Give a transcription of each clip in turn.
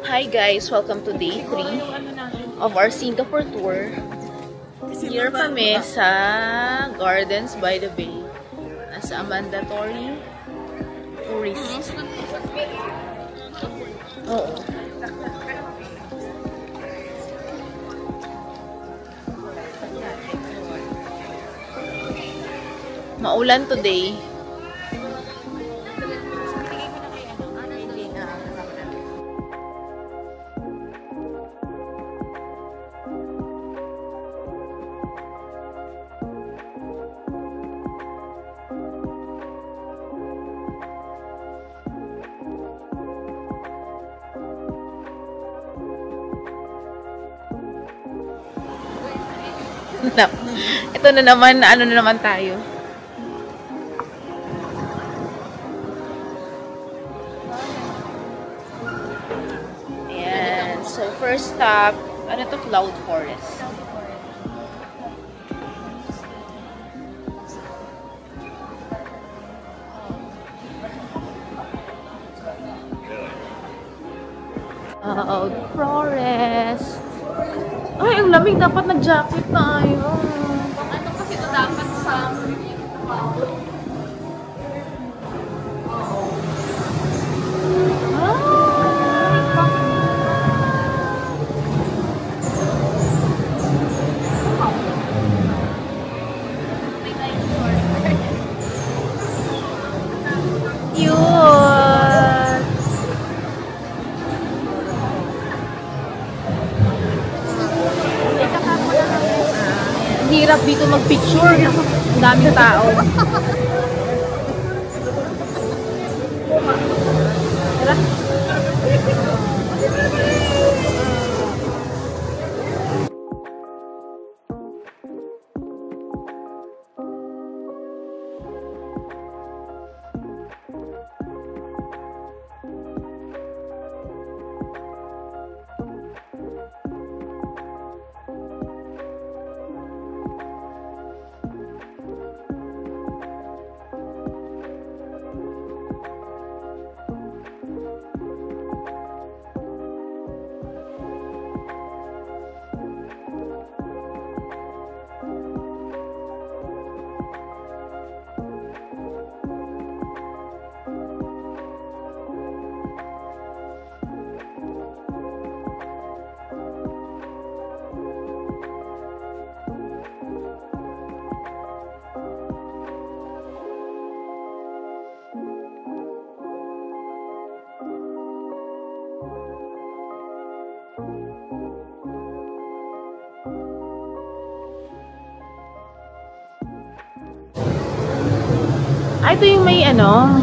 Hi guys! Welcome to day 3 of our Singapore tour. Here kami sa Gardens by the Bay. Nasa mandatory tourist. Oo. Maulan today. Ito na naman, ano na naman tayo. Ayan. So, first stop, ano to? Cloud Forest. Cloud Forest. Ay, ang lamig. Dapat nag-jacket tayo. Ano kasi ito dapat sa hirap dito mag-picture. Ang daming tao. Ay, ito yung may ano.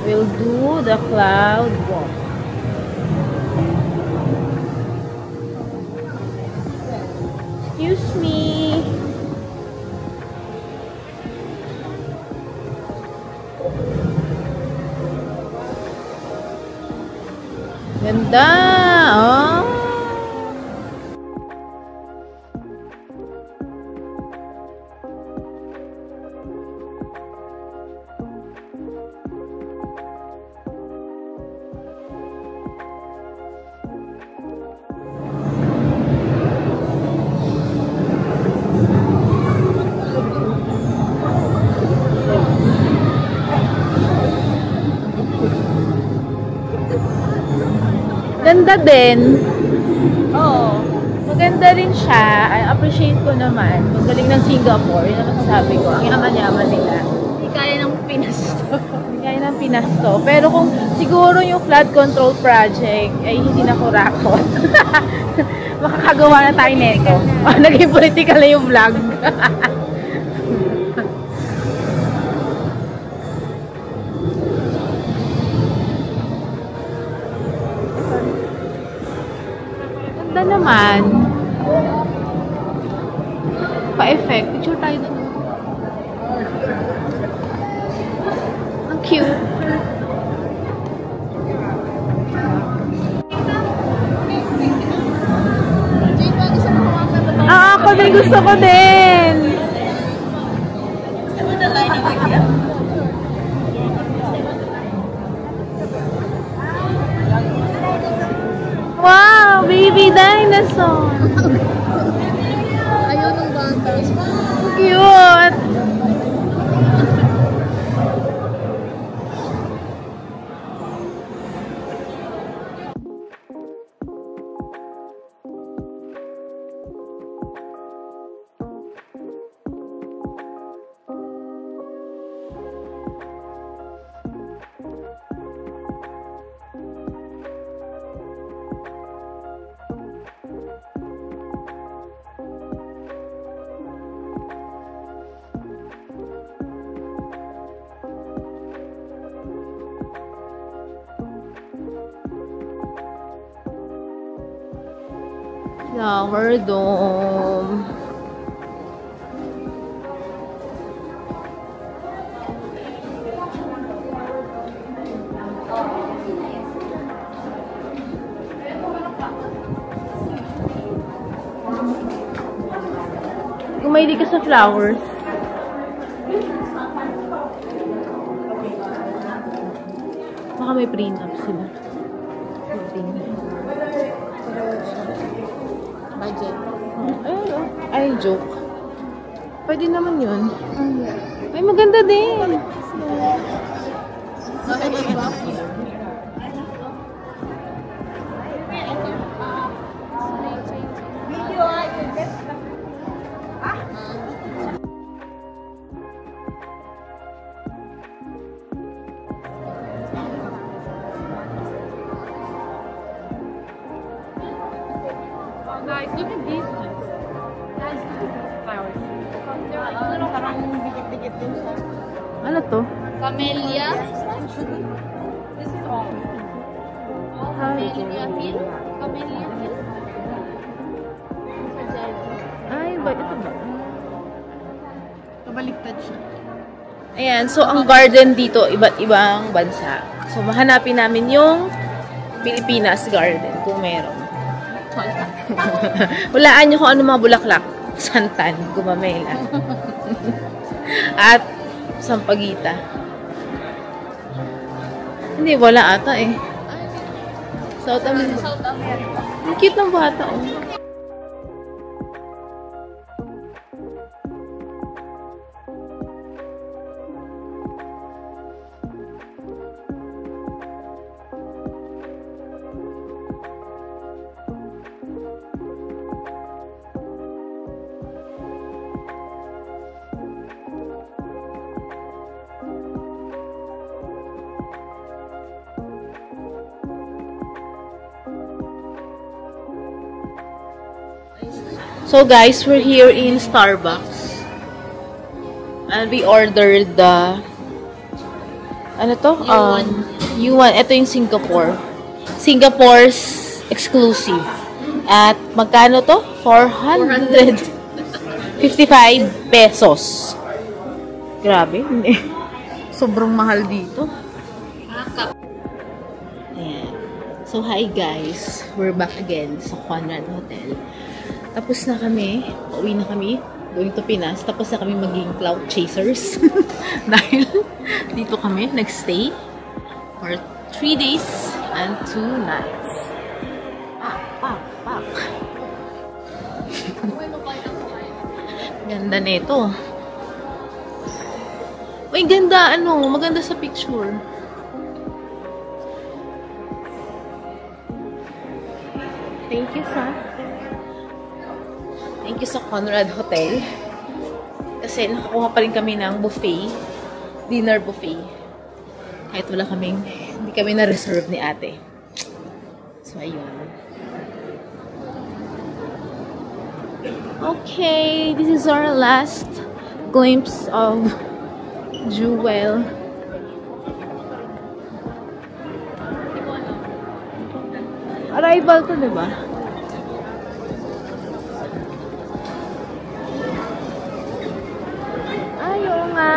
We'll do the cloud walk. Excuse me. Ganda, oh. Ganda din. Oo. Maganda rin siya. I appreciate ko naman. Magaling ng Singapore. Yun ang sabi ko. Ang yaman-yaman nila. kaya ng Pinas to. Kaya ng Pinas to. Pero kung siguro yung flood control project ay hindi na kurakot. Makakagawa na tayo nito. Naging political na yung vlog. Ganda naman. Pa-effect. Picture tayo doon. Ang cute. Ako din gusto ko din. Wow, baby dinosaur. Ayaw ng bata. Cute. Flower dome. Kung mahilig ka sa flowers, baka may prenup sila. Budget. Ay, joke. Pwede naman yun. Ay, maganda din. Guys, look at these ones. Guys, look at these flowers. They're like little parang dikit-dikit din siya. Ano to? Camellia. This is all. Camellia hill. Camellia hill. Ay, ba? Ito ba? Kabaliktad siya. Ayan, so ang garden dito, iba't ibang bansa. So, mahanapin namin yung Pilipinas garden, kung meron. Hulaan nyo kung ano mga bulaklak. Santan, gumamela. At sampagita. Hindi, wala ata eh. South America. South America. Ang cute ng bata, oh. So guys, we're here in Starbucks. And we ordered the ano to? U1. Ito yung Singapore. Singapore's exclusive. At magkano to? 455 pesos. Grabe. Sobrang mahal dito. Ayan. So hi guys. We're back again sa Conrad Hotel. Tapos na kami, pauwi na kami, going to Pinas. Tapos na kami maging cloud chasers. Dahil dito kami nagstay for 3 days and 2 nights. Pak. Ganda nito. Uy, ganda, maganda sa picture. Thank you sa Conrad Hotel. Kasi nakakuha pa rin kami ng buffet dinner buffet. Kahit wala kaming, hindi kami na-reserve ni ate. So, ayun. Okay, this is our last glimpse of Jewel. Arrival to, diba? Ayaw nga.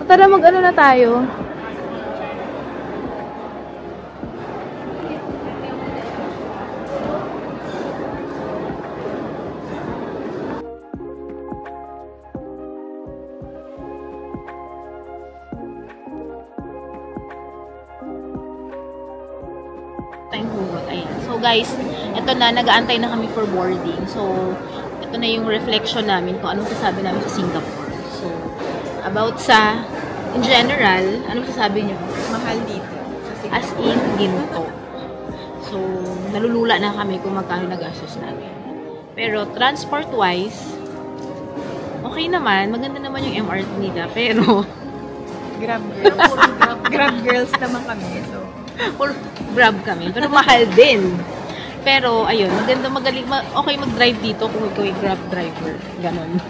Tara, mag-ano na tayo. Ayan. So guys, ito na, nag-aantay na kami for boarding. So, ito na yung reflection namin kung anong sasabi namin sa Singapore. So, about sa, in general, anong sasabi nyo? Mahal dito. As in, ginto. So, nalulula na kami kung magkano nagastos namin. Pero, transport-wise, okay naman. Maganda naman yung MRT nila. Pero, Grab girls. Grab girls naman kami. So, or Grab kami. Pero mahal din. Pero, ayun, maganda, magaling, okay mag-drive dito kung ikaw ay Grab driver. Ganon.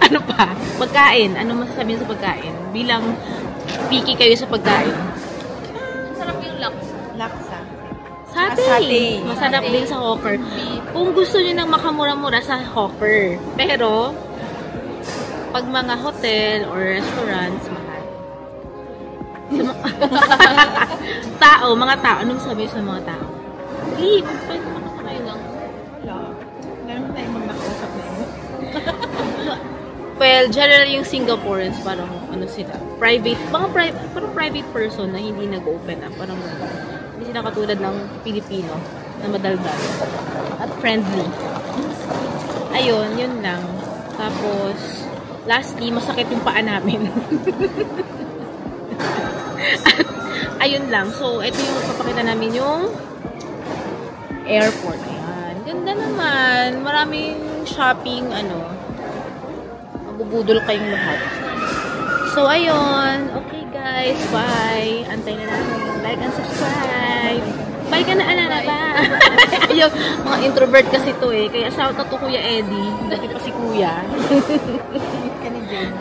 Ano pa? Pagkain. Ano masasabi sa pagkain? Bilang picky kayo sa pagkain. Masarap yung laksa. Satay. Masarap din sa hawker. Kung gusto niyo ng makamura-mura sa hawker. Pero, pag mga hotel or restaurants, mahal. Mga tao. Anong sabi sa mga tao? Hey, pwede makasakay lang. Wala. Wala naman tayo mag-nakausap na yun. Well, generally yung Singaporeans, parang ano sila, parang private person na hindi nag-open up. Parang hindi sila katulad ng Pilipino na madaldal at friendly. Ayun, yun lang. Tapos, lastly, masakit yung paa namin. Ayun lang. So, ito yung papakita namin yung airport. Ayan. Ganda naman. Maraming shopping, mabubudol kayong lahat. So, ayun. Okay, guys. Bye. Antay na namin. Like and subscribe. Bye ka na, Alana. Bye. Ayaw. Mga introvert kasi to eh. Kaya shoutout to Kuya Eddie. Dati pa si Kuya. Miss ka ni Jen.